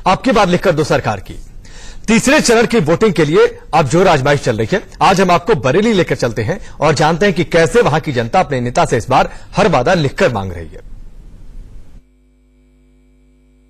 आपकी बात लिखकर दो सरकार की। तीसरे चरण की वोटिंग के लिए अब जोर आजमाइश चल रही है। आज हम आपको बरेली लेकर चलते हैं और जानते हैं कि कैसे वहां की जनता अपने नेता से इस बार हर वादा लिखकर मांग रही है।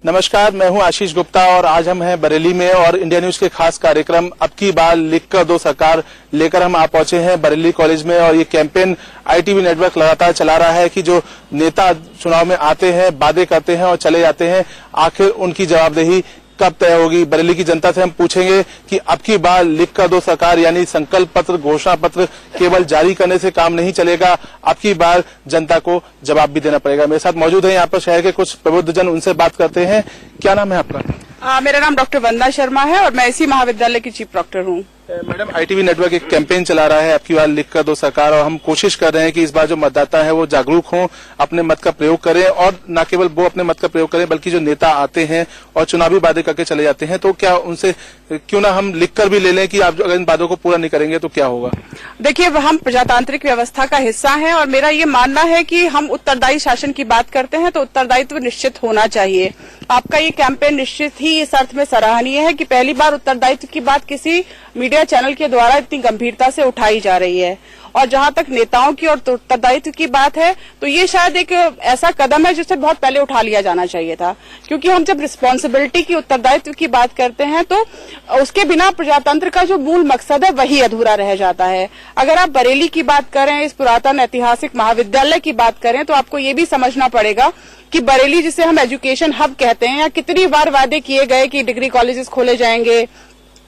नमस्कार, मैं हूं आशीष गुप्ता और आज हम हैं बरेली में और इंडिया न्यूज के खास कार्यक्रम अब की बार लिखकर दो सरकार लेकर हम आ पहुंचे हैं बरेली कॉलेज में। और ये कैंपेन आईटीवी नेटवर्क लगातार चला रहा है कि जो नेता चुनाव में आते हैं, वादे करते हैं और चले जाते हैं, आखिर उनकी जवाबदेही कब तय होगी। बरेली की जनता से हम पूछेंगे कि अब की बार लिखकर दो सरकार यानी संकल्प पत्र, घोषणा पत्र केवल जारी करने से काम नहीं चलेगा, अब की बार जनता को जवाब भी देना पड़ेगा। मेरे साथ मौजूद है यहाँ पर शहर के कुछ प्रबुद्धजन, उनसे बात करते हैं। क्या नाम है आपका? मेरा नाम डॉक्टर वंदना शर्मा है और मैं इसी महाविद्यालय की चीफ प्रॉक्टर हूँ। मैडम, आईटीवी नेटवर्क एक कैंपेन चला रहा है अब की बार लिखकर दो सरकार, और हम कोशिश कर रहे हैं कि इस बार जो मतदाता है वो जागरूक हों, अपने मत का प्रयोग करें और न केवल वो अपने मत का प्रयोग करें बल्कि जो नेता आते हैं और चुनावी वादे करके चले जाते हैं तो क्या उनसे क्यों ना हम लिखकर भी ले लें कि आप अगर इन वादों को पूरा नहीं करेंगे तो क्या होगा। देखिए, हम प्रजातांत्रिक व्यवस्था का हिस्सा हैं और मेरा ये मानना है कि हम उत्तरदायी शासन की बात करते हैं तो उत्तरदायित्व निश्चित होना चाहिए। आपका ये कैंपेन निश्चित ही इस अर्थ में सराहनीय है कि पहली बार उत्तरदायित्व की बात किसी मीडिया चैनल के द्वारा इतनी गंभीरता से उठाई जा रही है। और जहां तक नेताओं की और उत्तरदायित्व की बात है तो ये शायद एक ऐसा कदम है जिसे बहुत पहले उठा लिया जाना चाहिए था, क्योंकि हम जब रिस्पॉन्सिबिलिटी की, उत्तरदायित्व की बात करते हैं तो उसके बिना प्रजातंत्र का जो मूल मकसद है वही अधूरा रह जाता है। अगर आप बरेली की बात करें, इस पुरातन ऐतिहासिक महाविद्यालय की बात करें तो आपको ये भी समझना पड़ेगा कि बरेली, जिसे हम एजुकेशन हब कहते हैं, या कितनी बार वादे किए गए कि डिग्री कॉलेजेस खोले जाएंगे,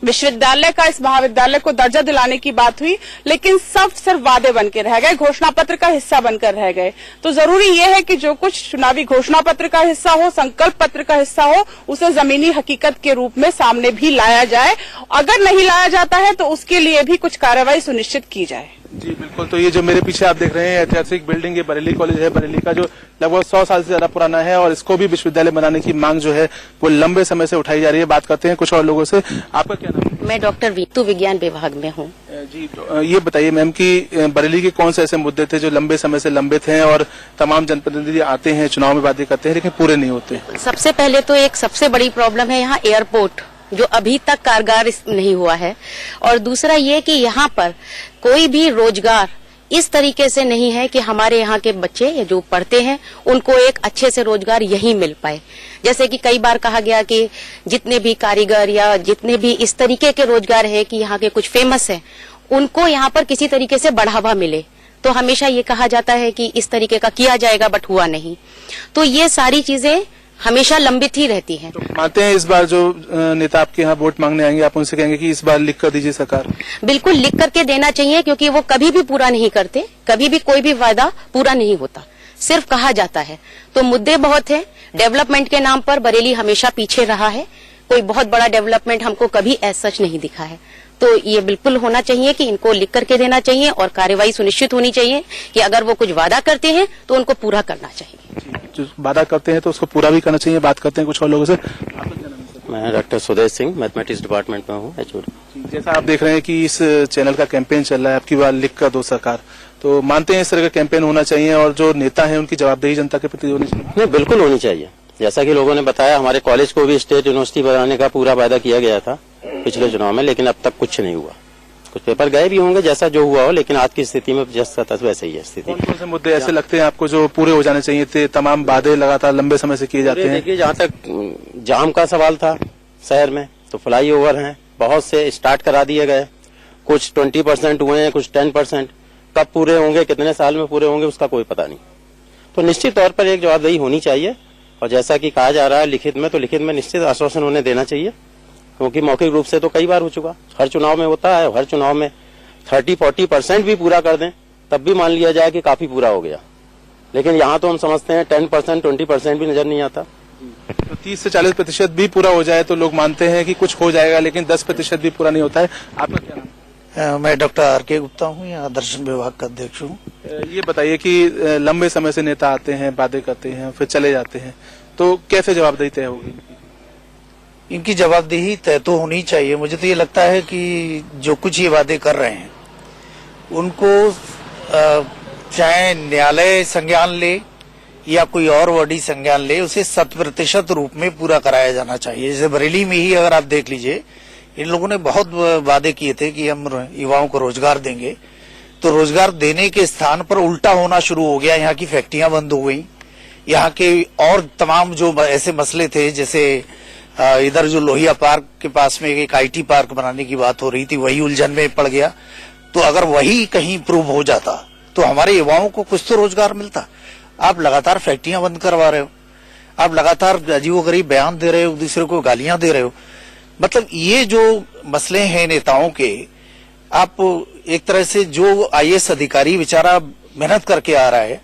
विश्वविद्यालय का, इस महाविद्यालय को दर्जा दिलाने की बात हुई, लेकिन सब सिर्फ वादे बनकर रह गए, घोषणा पत्र का हिस्सा बनकर रह गए। तो जरूरी यह है कि जो कुछ चुनावी घोषणा पत्र का हिस्सा हो, संकल्प पत्र का हिस्सा हो, उसे जमीनी हकीकत के रूप में सामने भी लाया जाए। अगर नहीं लाया जाता है तो उसके लिए भी कुछ कार्रवाई सुनिश्चित की जाए। जी बिल्कुल। तो ये जो मेरे पीछे आप देख रहे हैं ऐतिहासिक बिल्डिंग, ये बरेली कॉलेज है, बरेली का जो लगभग 100 साल से ज्यादा पुराना है और इसको भी विश्वविद्यालय बनाने की मांग जो है वो लंबे समय से उठाई जा रही है। बात करते हैं कुछ और लोगों से। आपका क्या नाम है? मैं डॉक्टर वीतू विज्ञान विभाग में हूँ। जी, ये बताइए मैम कि बरेली के कौन से ऐसे मुद्दे थे जो लंबे समय से लंबित हैं और तमाम जनप्रतिनिधि आते हैं, चुनाव में वादे करते हैं लेकिन पूरे नहीं होते। सबसे पहले तो एक सबसे बड़ी प्रॉब्लम है यहाँ एयरपोर्ट, जो अभी तक कारगर नहीं हुआ है। और दूसरा ये कि यहाँ पर कोई भी रोजगार इस तरीके से नहीं है कि हमारे यहाँ के बच्चे जो पढ़ते हैं उनको एक अच्छे से रोजगार यही मिल पाए। जैसे कि कई बार कहा गया कि जितने भी कारीगर या जितने भी इस तरीके के रोजगार है कि यहाँ के कुछ फेमस है, उनको यहाँ पर किसी तरीके से बढ़ावा मिले। तो हमेशा ये कहा जाता है कि इस तरीके का किया जाएगा, बट हुआ नहीं। तो ये सारी चीजें हमेशा लंबित ही रहती हैं। तो मानते हैं इस बार जो नेता आपके यहाँ वोट मांगने आएंगे आप उनसे कहेंगे कि इस बार लिख कर दीजिए सरकार? बिल्कुल लिख करके देना चाहिए, क्योंकि वो कभी भी पूरा नहीं करते, कभी भी कोई भी वादा पूरा नहीं होता, सिर्फ कहा जाता है। तो मुद्दे बहुत है। डेवलपमेंट के नाम पर बरेली हमेशा पीछे रहा है, कोई बहुत बड़ा डेवलपमेंट हमको कभी एज सच नहीं दिखा है। तो ये बिल्कुल होना चाहिए कि इनको लिख करके देना चाहिए और कार्यवाही सुनिश्चित होनी चाहिए कि अगर वो कुछ वादा करते हैं तो उनको पूरा करना चाहिए। जो वादा करते हैं तो उसको पूरा भी करना चाहिए। बात करते हैं कुछ और लोगों से। मैं doctor Sudesh Singh, mathematics department में हूँ, एचओडी। जैसा आप देख रहे हैं कि इस चैनल का कैंपेन चल रहा है आपकी बार लिख कर दो सरकार, तो मानते हैं इस तरह का कैंपेन होना चाहिए और जो नेता है उनकी जवाबदेही जनता के प्रति होनी चाहिए? नहीं, बिल्कुल होनी चाहिए। जैसा कि लोगों ने बताया, हमारे कॉलेज को भी स्टेट यूनिवर्सिटी बनाने का पूरा वादा किया गया था पिछले चुनाव में, लेकिन अब तक कुछ नहीं हुआ। कुछ पेपर गए भी होंगे जैसा जो हुआ हो, लेकिन आज की स्थिति में जैसा था वैसे ही है स्थिति। कौन से मुद्दे ऐसे लगते हैं आपको जो पूरे हो जाने चाहिए थे? तमाम वादे लगातार लंबे समय से किए जाते हैं। देखिए, जहाँ तक जाम का सवाल था शहर में, तो फ्लाई ओवर है, बहुत से स्टार्ट करा दिए गए, कुछ 20% हुए हैं, कुछ 10%। कब पूरे होंगे, कितने साल में पूरे होंगे, उसका कोई पता नहीं। तो निश्चित तौर पर एक जवाबदेही होनी चाहिए। और जैसा कि कहा जा रहा है लिखित में, तो लिखित में निश्चित आश्वासन उन्हें देना चाहिए, क्योंकि मौखिक रूप से तो कई बार हो चुका, हर चुनाव में होता है। हर चुनाव में 30-40% भी पूरा कर दें तब भी मान लिया जाए कि काफी पूरा हो गया, लेकिन यहाँ तो हम समझते हैं 10%, 20% भी नजर नहीं आता। तो 30 से 40% भी पूरा हो जाए तो लोग मानते हैं कि कुछ हो जाएगा, लेकिन 10% भी पूरा नहीं होता है। आपका क्या नाम? मैं डॉक्टर आर.के. गुप्ता हूँ, यहाँ दर्शन विभाग का अध्यक्ष हूँ। ये बताइए कि लंबे समय से नेता आते हैं, वादे करते हैं, फिर चले जाते हैं, तो कैसे जवाबदेही तय होगी? इनकी जवाबदेही तय तो होनी चाहिए। मुझे तो ये लगता है कि जो कुछ ये वादे कर रहे हैं उनको चाहे न्यायालय संज्ञान ले या कोई और बॉडी संज्ञान ले, उसे 100% रूप में पूरा कराया जाना चाहिए। जैसे बरेली में ही अगर आप देख लीजिए, इन लोगों ने बहुत वादे किए थे कि हम युवाओं को रोजगार देंगे, तो रोजगार देने के स्थान पर उल्टा होना शुरू हो गया। यहाँ की फैक्ट्रियां बंद हो गई, यहाँ के और तमाम जो ऐसे मसले थे, जैसे इधर जो लोहिया पार्क के पास में एक IT पार्क बनाने की बात हो रही थी, वही उलझन में पड़ गया। तो अगर वही कहीं प्रूव हो जाता तो हमारे युवाओं को कुछ तो रोजगार मिलता। आप लगातार फैक्ट्रियां बंद करवा रहे हो, आप लगातार अजीबोगरीब बयान दे रहे हो, दूसरे को गालियां दे रहे हो। मतलब ये जो मसले हैं नेताओं के, आप एक तरह से जो IAS अधिकारी बेचारा मेहनत करके आ रहा है,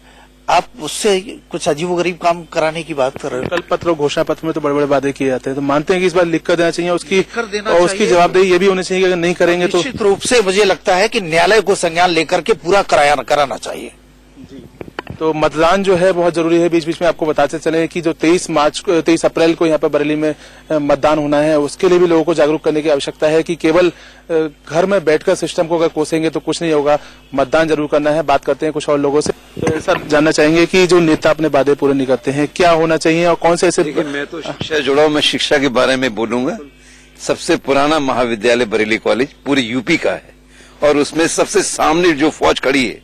आप उससे कुछ अजीबोगरीब काम कराने की बात कर रहे हो। कल पत्र और घोषणा पत्र में तो बड़े बड़े वादे किए जाते हैं, तो मानते हैं कि इस बार लिख कर देना चाहिए, उसकी जवाबदेही ये भी होनी चाहिए कि अगर नहीं करेंगे तो निश्चित रूप से मुझे लगता है कि न्यायालय को संज्ञान लेकर के पूरा कराना चाहिए। तो मतदान जो है बहुत जरूरी है। बीच बीच में आपको बताते चले कि जो 23 अप्रैल को यहाँ पर बरेली में मतदान होना है, उसके लिए भी लोगों को जागरूक करने की आवश्यकता है कि केवल घर में बैठकर सिस्टम को अगर कोसेंगे तो कुछ नहीं होगा, मतदान जरूर करना है। बात करते हैं कुछ और लोगों से। सर, जानना चाहेंगे कि जो नेता अपने वादे पूरे नहीं करते हैं, क्या होना चाहिए और कौन से ऐसे। मैं तो शिक्षा जुड़ा हूं, मैं शिक्षा के बारे में बोलूंगा। सबसे पुराना महाविद्यालय बरेली कॉलेज पूरे यूपी का है, और उसमें सबसे सामने जो फौज खड़ी है,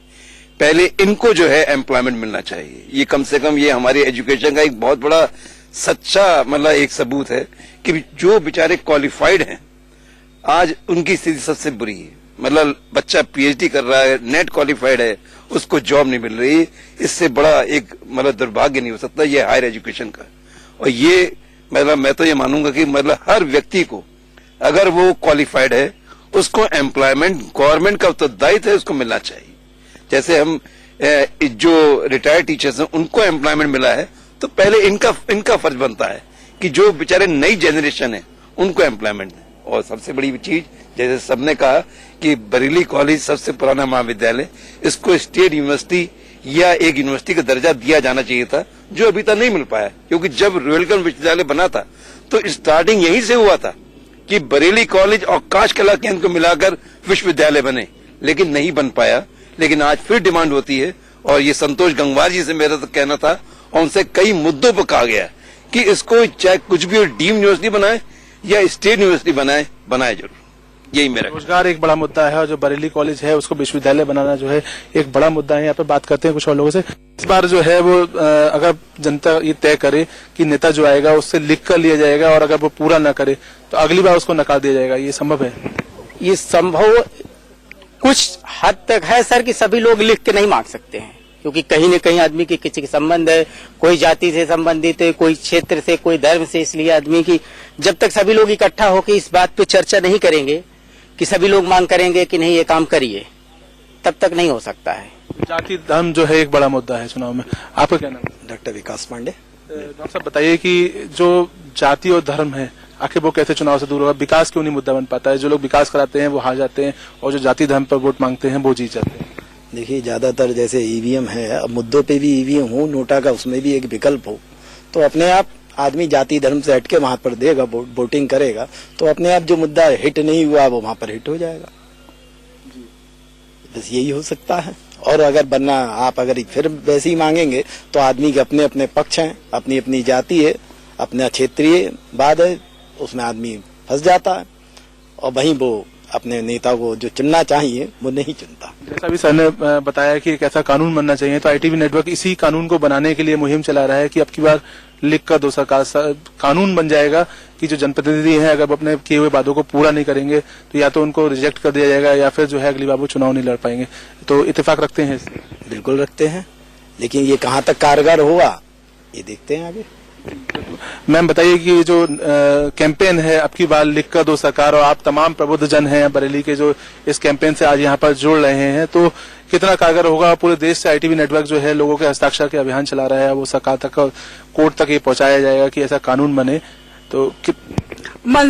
पहले इनको जो है एम्प्लॉयमेंट मिलना चाहिए। ये कम से कम ये हमारी एजुकेशन का एक बहुत बड़ा सच्चा मतलब एक सबूत है कि जो बेचारे क्वालिफाइड हैं, आज उनकी स्थिति सबसे बुरी है। मतलब बच्चा PhD कर रहा है, नेट क्वालिफाइड है, उसको जॉब नहीं मिल रही। इससे बड़ा एक मतलब दुर्भाग्य नहीं हो सकता ये हायर एजुकेशन का। और ये मतलब मैं तो ये मानूंगा कि मतलब हर व्यक्ति को अगर वो क्वालिफाइड है, उसको एम्प्लॉयमेंट गवर्नमेंट का उत्तरदायित्व है, उसको मिलना चाहिए। जैसे हम जो रिटायर्ड टीचर्स हैं उनको एम्प्लॉयमेंट मिला है, तो पहले इनका फर्ज बनता है कि जो बेचारे नई जनरेशन है उनको एम्प्लॉयमेंट दें। और सबसे बड़ी चीज, जैसे सबने कहा कि बरेली कॉलेज सबसे पुराना महाविद्यालय, इसको स्टेट यूनिवर्सिटी या एक यूनिवर्सिटी का दर्जा दिया जाना चाहिए था, जो अभी तक नहीं मिल पाया। क्योंकि जब रुहेलखंड विश्वविद्यालय बना था तो स्टार्टिंग यहीं से हुआ था कि बरेली कॉलेज और काश कला केंद्र को मिलाकर विश्वविद्यालय बने, लेकिन नहीं बन पाया। लेकिन आज फिर डिमांड होती है, और ये संतोष गंगवार जी से मेरा तो कहना था, और उनसे कई मुद्दों पर कहा गया कि इसको चाहे कुछ भी डीम यूनिवर्सिटी बनाए या स्टेट यूनिवर्सिटी बनाए जरूर। यही मेरा रोजगार एक बड़ा मुद्दा है, और जो बरेली कॉलेज है उसको विश्वविद्यालय बनाना जो है एक बड़ा मुद्दा है। यहाँ पे बात करते हैं कुछ और लोगों से। इस बार जो है वो अगर जनता ये तय करे कि नेता जो आएगा उससे लिख कर लिया जाएगा, और अगर वो पूरा न करे तो अगली बार उसको नकार दिया जाएगा, ये संभव है? ये संभव कुछ हद तक है सर, कि सभी लोग लिख के नहीं मांग सकते हैं, क्योंकि कहीं न कहीं आदमी की किसी के संबंध है, कोई जाति से संबंधित है, कोई क्षेत्र से, कोई धर्म से। इसलिए आदमी की जब तक सभी लोग इकट्ठा होकर इस बात पे चर्चा नहीं करेंगे कि सभी लोग मांग करेंगे कि नहीं ये काम करिए, तब तक नहीं हो सकता है। जाति धर्म जो है एक बड़ा मुद्दा है चुनाव में। आपका क्या नाम है? डॉक्टर विकास पांडे। डॉक्टर साहब, बताइए कि जो जाति और धर्म है, आखिर वो कैसे चुनाव से दूर होगा? विकास क्यों नहीं मुद्दा बन पाता है? जो लोग विकास कराते हैं वो हार जाते हैं, और जो जाति धर्म पर वोट मांगते हैं वो जीत जाते हैं। देखिए, ज्यादातर जैसे EVM है, अब मुद्दों पे भी EVM हो, नोटा का उसमें भी एक विकल्प हो, तो अपने आप आदमी जाति धर्म से हटके वहां पर देगा, वोटिंग करेगा, तो अपने आप जो मुद्दा हिट नहीं हुआ वो वहां पर हिट हो जाएगा। बस यही हो सकता है। और अगर बनना आप अगर फिर वैसे ही मांगेंगे तो आदमी के अपने अपने पक्ष हैं, अपनी अपनी जाति है, अपना क्षेत्रीय वाद है, उसमें आदमी फंस जाता है, और वहीं वो अपने नेता को जो चुनना चाहिए वो नहीं चुनता। जैसा भी सर ने बताया कि एक ऐसा कानून बनना चाहिए, तो ITV नेटवर्क इसी कानून को बनाने के लिए मुहिम चला रहा है कि अब की बार लिख कर दो सरकार, कानून बन जाएगा कि जो जनप्रतिनिधि हैं अगर अपने किए हुए वादों को पूरा नहीं करेंगे तो या तो उनको रिजेक्ट कर दिया जाएगा, या फिर जो है अगली बार वो चुनाव नहीं लड़ पाएंगे। तो इत्तेफाक रखते हैं? बिल्कुल रखते हैं, लेकिन ये कहाँ तक कारगर होगा ये देखते हैं आगे। मैम, बताइए कि जो कैंपेन है अब की बार लिख कर दो सरकार, और आप तमाम प्रबुद्ध जन हैं बरेली के जो इस कैंपेन से आज यहाँ पर जुड़ रहे हैं, तो कितना कारगर होगा? पूरे देश से ITV नेटवर्क जो है लोगों के हस्ताक्षर के अभियान चला रहा है, वो सरकार तक, कोर्ट तक ये पहुंचाया जाएगा कि ऐसा कानून बने, तो